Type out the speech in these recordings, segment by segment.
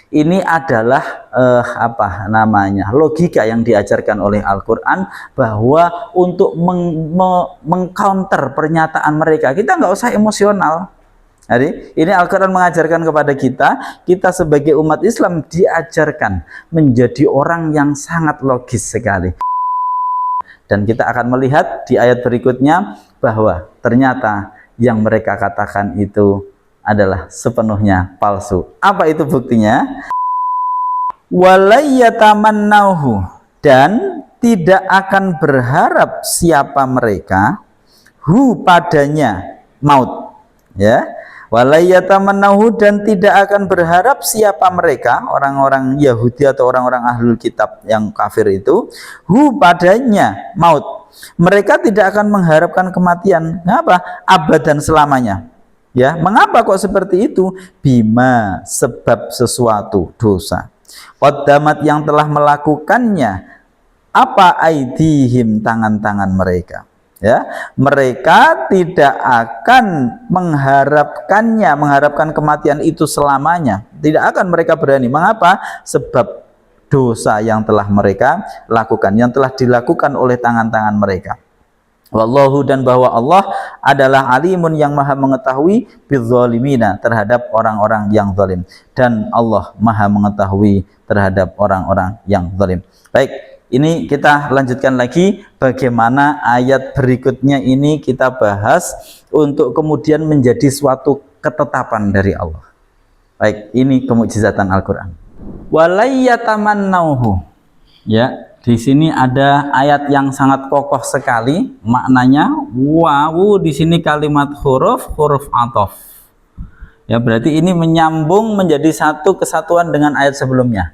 Ini adalah apa namanya, logika yang diajarkan oleh Al-Quran, bahwa untuk mengcounter pernyataan mereka, kita nggak usah emosional. Jadi ini Al-Quran mengajarkan kepada kita sebagai umat Islam diajarkan menjadi orang yang sangat logis sekali. Dan kita akan melihat di ayat berikutnya bahwa ternyata yang mereka katakan itu adalah sepenuhnya palsu. Apa itu buktinya? Walayyatamannahu, dan tidak akan berharap siapa mereka hu padanya maut, ya. Walayyatamannahu, dan tidak akan berharap siapa mereka, orang-orang Yahudi atau orang-orang ahlul kitab yang kafir itu, hu padanya maut. Mereka tidak akan mengharapkan kematian. Kenapa? Abadan, selamanya. Ya, mengapa kok seperti itu? Bima, sebab sesuatu dosa. Qaddamat, yang telah melakukannya, apa aidihim, tangan-tangan mereka. Ya, mereka tidak akan mengharapkan kematian itu selamanya. Tidak akan mereka berani. Mengapa? Sebab dosa yang telah mereka lakukan, yang telah dilakukan oleh tangan-tangan mereka. Wallahu, dan bahwa Allah adalah alimun, yang maha mengetahui bizzalimina, terhadap orang-orang yang zalim, dan Allah maha mengetahui terhadap orang-orang yang zalim. Baik, ini kita lanjutkan lagi bagaimana ayat berikutnya ini kita bahas untuk kemudian menjadi suatu ketetapan dari Allah. Baik, ini kemukjizatan Al-Quran. Walayyatamannahu, ya. Di sini ada ayat yang sangat kokoh sekali maknanya. Wawu di sini kalimat huruf ataf. Ya, berarti ini menyambung menjadi satu kesatuan dengan ayat sebelumnya.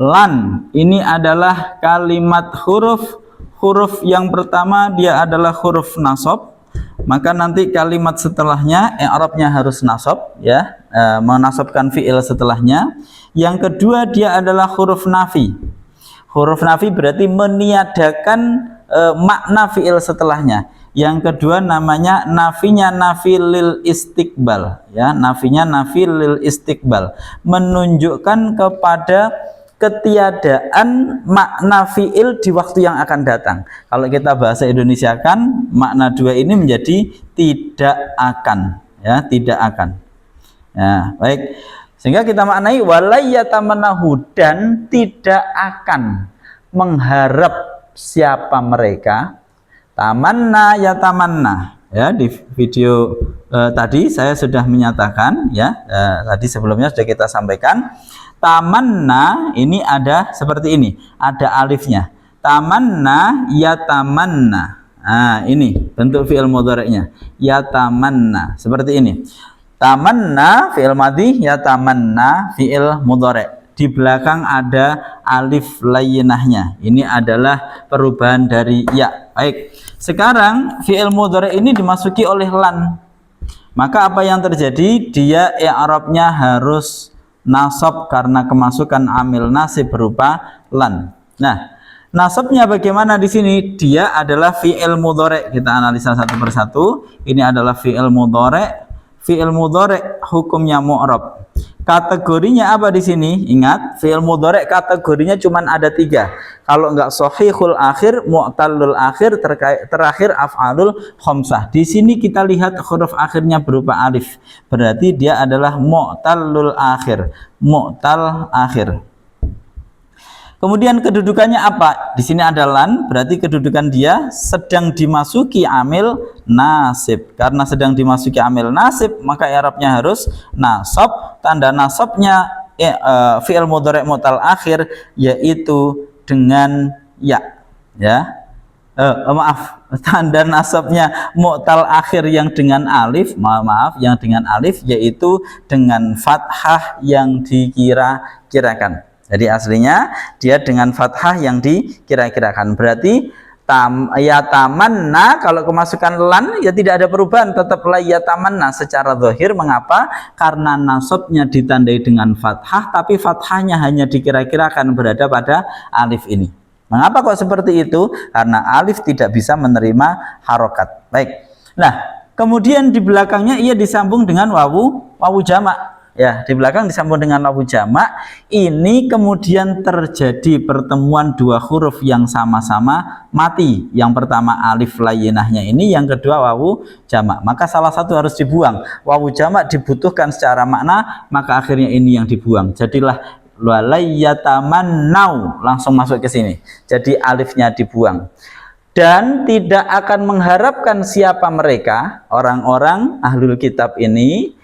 Lan ini adalah kalimat huruf yang pertama, dia adalah huruf nasab. Maka nanti kalimat setelahnya i'rabnya harus nasab, ya, menasabkan fi'il setelahnya. Yang kedua, dia adalah huruf nafi. Huruf nafi berarti meniadakan makna fi'il setelahnya. Yang kedua namanya nafinya nafi lil istiqbal, ya, nafinya nafi lil istiqbal, menunjukkan kepada ketiadaan makna fi'il di waktu yang akan datang. Kalau kita bahasa Indonesia kan makna dua ini menjadi tidak akan, ya, tidak akan. Ya, baik. Sehingga kita maknai walayyatamannahu, dan tidak akan mengharap siapa mereka. Tamanna yatamanna, ya, di video tadi saya sudah menyatakan, ya, tadi sebelumnya sudah kita sampaikan. Tamanna ini ada seperti ini, ada alifnya. Tamanna yatamanna. Nah, ini bentuk fi'il mudhari'nya. Yatamanna seperti ini. Tamanna fi'il madhi, yatamanna fi'il mudhari'. Di belakang ada alif layyinahnya. Ini adalah perubahan dari ya. Baik. Sekarang fi'il mudhari' ini dimasuki oleh lan. Maka apa yang terjadi? Dia i'rabnya harus nasab karena kemasukan amil nasib berupa lan. Nah, nasabnya bagaimana di sini? Dia adalah fi'il mudhari'. Kita analisa satu persatu. Ini adalah fi'il mudhari'. Fi'il mudhari' hukumnya mu'rab. Kategorinya apa di sini? Ingat, fi'il mudhari' kategorinya cuma ada 3. Kalau enggak sahihul akhir, mu'tallul akhir, terakhir af'alul khamsah. Di sini kita lihat huruf akhirnya berupa alif. Berarti dia adalah mu'tallul akhir, mu'tal akhir. Kemudian kedudukannya apa? Di sini ada lan, berarti kedudukan dia sedang dimasuki amil nasib. Karena sedang dimasuki amil nasib, maka i'rabnya harus nasab. Tanda nasabnya fi'il mudhari' mu'tal akhir, yaitu dengan ya. Maaf, tanda nasabnya mu'tal akhir yang dengan alif, yang dengan alif, yaitu dengan fathah yang dikira-kirakan. Jadi aslinya dia dengan fathah yang dikira-kirakan. Berarti yatamanna, kalau kemasukan lan ya tidak ada perubahan, tetap la yatamanna secara zahir. Mengapa? Karena nasabnya ditandai dengan fathah, tapi fathahnya hanya dikira-kirakan berada pada alif ini. Mengapa kok seperti itu? Karena alif tidak bisa menerima harokat. Baik. Nah, kemudian di belakangnya ia disambung dengan wawu jamak. ya, di belakang disambung dengan wawu jamak. Ini kemudian terjadi pertemuan dua huruf yang sama-sama mati. Yang pertama alif layyinahnya ini, yang kedua wawu jamak. Maka salah satu harus dibuang. Wawu jamak dibutuhkan secara makna, maka akhirnya ini yang dibuang. Jadilah walayatamannau, langsung masuk ke sini. Jadi alifnya dibuang. Dan tidak akan mengharapkan siapa mereka, orang-orang ahlul kitab ini,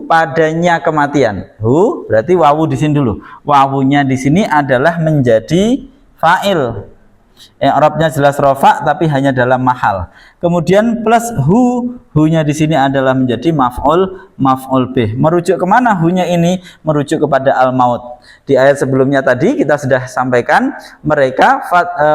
padanya kematian. Berarti wawu di sini dulu. Wawunya di sini adalah menjadi fa'il. I'rabnya jelas rofa tapi hanya dalam mahal. Kemudian plus hu-nya di sini adalah menjadi maf'ul bih. Merujuk kemana hu-nya ini? Merujuk kepada al-maut. Di ayat sebelumnya tadi kita sudah sampaikan mereka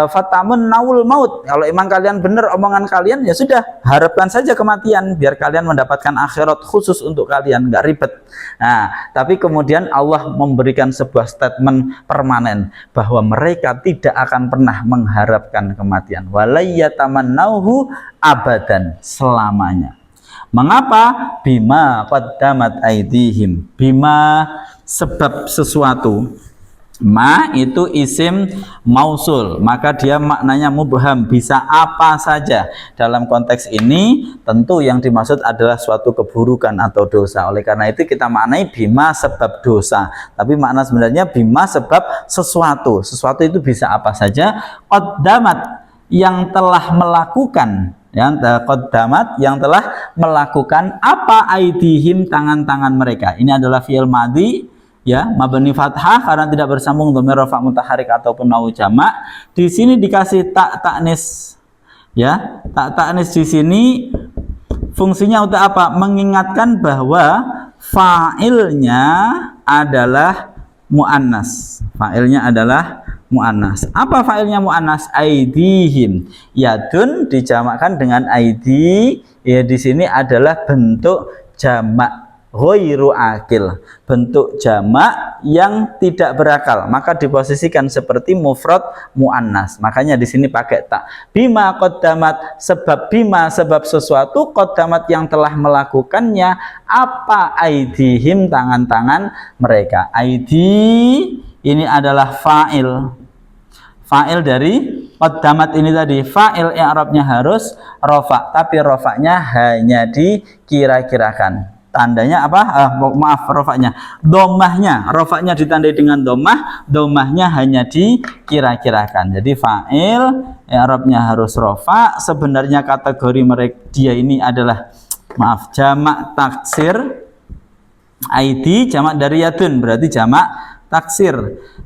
fatamun nawul maut. Kalau emang kalian benar omongan kalian, ya sudah, harapkan saja kematian biar kalian mendapatkan akhirat khusus untuk kalian, nggak ribet. Nah, tapi kemudian Allah memberikan sebuah statement permanen bahwa mereka tidak akan pernah mengharapkan kematian. Walayatamannauhu abadan, selamanya. Mengapa? Bima qaddamat aydihim. Bima sebab sesuatu. Ma itu isim mausul, maka dia maknanya mubham, bisa apa saja. Dalam konteks ini tentu yang dimaksud adalah suatu keburukan atau dosa. Oleh karena itu kita maknai bima sebab dosa, tapi makna sebenarnya bima sebab sesuatu. Sesuatu itu bisa apa saja. Qaddamat, yang telah melakukan, qaddamat, yang telah melakukan apa aidihim, tangan-tangan mereka. Ini adalah fi'il madhi, ya, mabni fathah karena tidak bersambung dhamir rafa mutaharik ataupun wawu jamak. Di sini dikasih tak ta'nis, ya. Tak ta'nis di sini fungsinya untuk apa? Mengingatkan bahwa fa'ilnya adalah muannas. Fa'ilnya adalah muannas. Apa fa'ilnya muannas? Aidihim. Yadun dijamakkan dengan aidi, ya, di sini adalah bentuk jamak ghairu akil, bentuk jamak yang tidak berakal, maka diposisikan seperti mufrad muannas. Makanya di sini pakai tak. Bima qaddamat, sebab bima sebab sesuatu, qaddamat yang telah melakukannya apa aidihim, tangan-tangan mereka. Aidi ini adalah fa'il. Fa'il dari qaddamat ini tadi. Fa'il i'rabnya harus rofa, tapi rofanya hanya dikira-kirakan. Tandanya apa? Rofanya. Domahnya, rofanya ditandai dengan domah, domahnya hanya dikira-kirakan. Jadi fa'il i'rabnya harus rofa. Sebenarnya kategori mereka dia ini adalah jamak taksir. ID jamak dari yadun, berarti jamak taksir.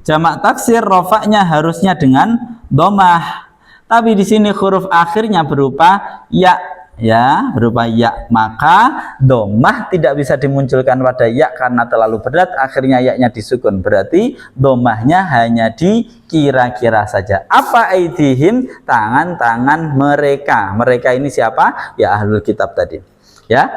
Jamak taksir rofaknya harusnya dengan domah, tapi di sini huruf akhirnya berupa ya, ya, berupa ya, maka domah tidak bisa dimunculkan pada ya karena terlalu berat, akhirnya ya-nya disukun, berarti domahnya hanya dikira-kira saja. Apa aidihim? Tangan-tangan mereka. Mereka ini siapa? Ya, ahlul kitab tadi, ya.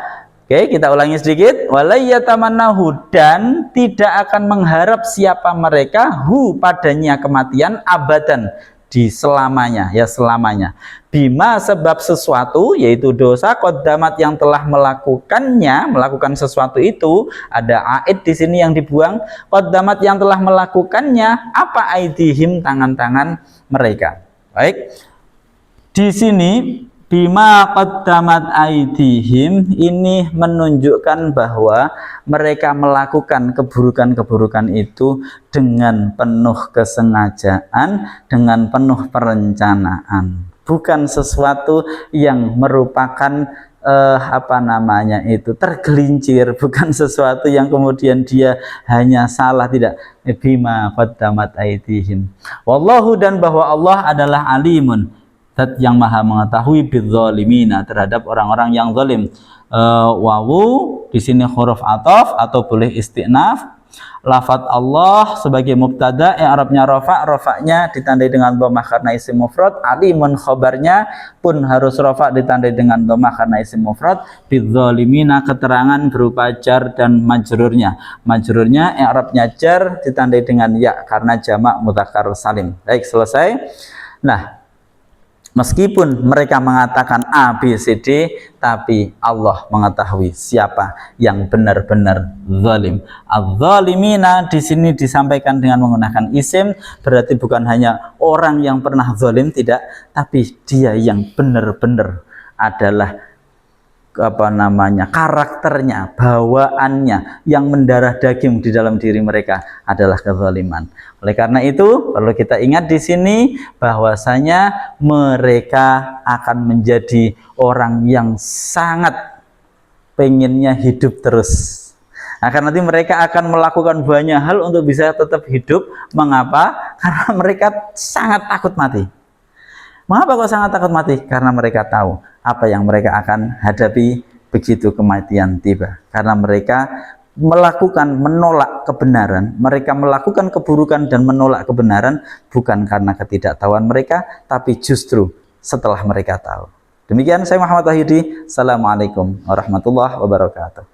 Oke, kita ulangi sedikit. Walayatamannahu, dan tidak akan mengharap siapa mereka padanya kematian abadan, di selamanya, ya, selamanya. Bima sebab sesuatu, yaitu dosa, qaddamat yang telah melakukannya, melakukan sesuatu itu, ada aid di sini yang dibuang. Qaddamat yang telah melakukannya apa aidihim, tangan-tangan mereka. Baik. Di sini bima qaddamat aidihim ini menunjukkan bahwa mereka melakukan keburukan-keburukan itu dengan penuh kesengajaan, dengan penuh perencanaan. Bukan sesuatu yang merupakan tergelincir, bukan sesuatu yang kemudian dia hanya salah, tidak. Bima qaddamat aidihim. Wallahu, dan bahwa Allah adalah alimun, zat yang maha mengetahui bidzalimina, terhadap orang-orang yang zalim. Wawu di sini huruf ataf atau boleh istinaf. Lafaz Allah sebagai mubtada, i'rabnya rafa, rafa'nya ditandai dengan dhammah karena isim mufrad. Alimun khabarnya pun harus rafa ditandai dengan dhammah karena isim mufrad. Bidzalimina keterangan berupa jar dan majrurnya. Majrurnya i'rabnya jar ditandai dengan ya karena jamak mudzakkar salim. Baik, selesai. Nah, Meskipun mereka mengatakan A, B, C, D, tapi Allah mengetahui siapa yang benar-benar zalim. Az-zalimina di sini disampaikan dengan menggunakan isim, berarti bukan hanya orang yang pernah zalim, tidak, tapi dia yang benar-benar adalah karakternya, bawaannya yang mendarah daging di dalam diri mereka adalah kezaliman. Oleh karena itu perlu kita ingat di sini bahwasanya mereka akan menjadi orang yang sangat pengennya hidup terus. Karena nanti mereka akan melakukan banyak hal untuk bisa tetap hidup. Mengapa? Karena mereka sangat takut mati. Mengapa kok sangat takut mati? Karena mereka tahu apa yang mereka akan hadapi begitu kematian tiba. Karena mereka menolak kebenaran, mereka melakukan keburukan dan menolak kebenaran bukan karena ketidaktahuan mereka, tapi justru setelah mereka tahu. Demikian saya Muhammad Wahyudi. Assalamualaikum warahmatullahi wabarakatuh.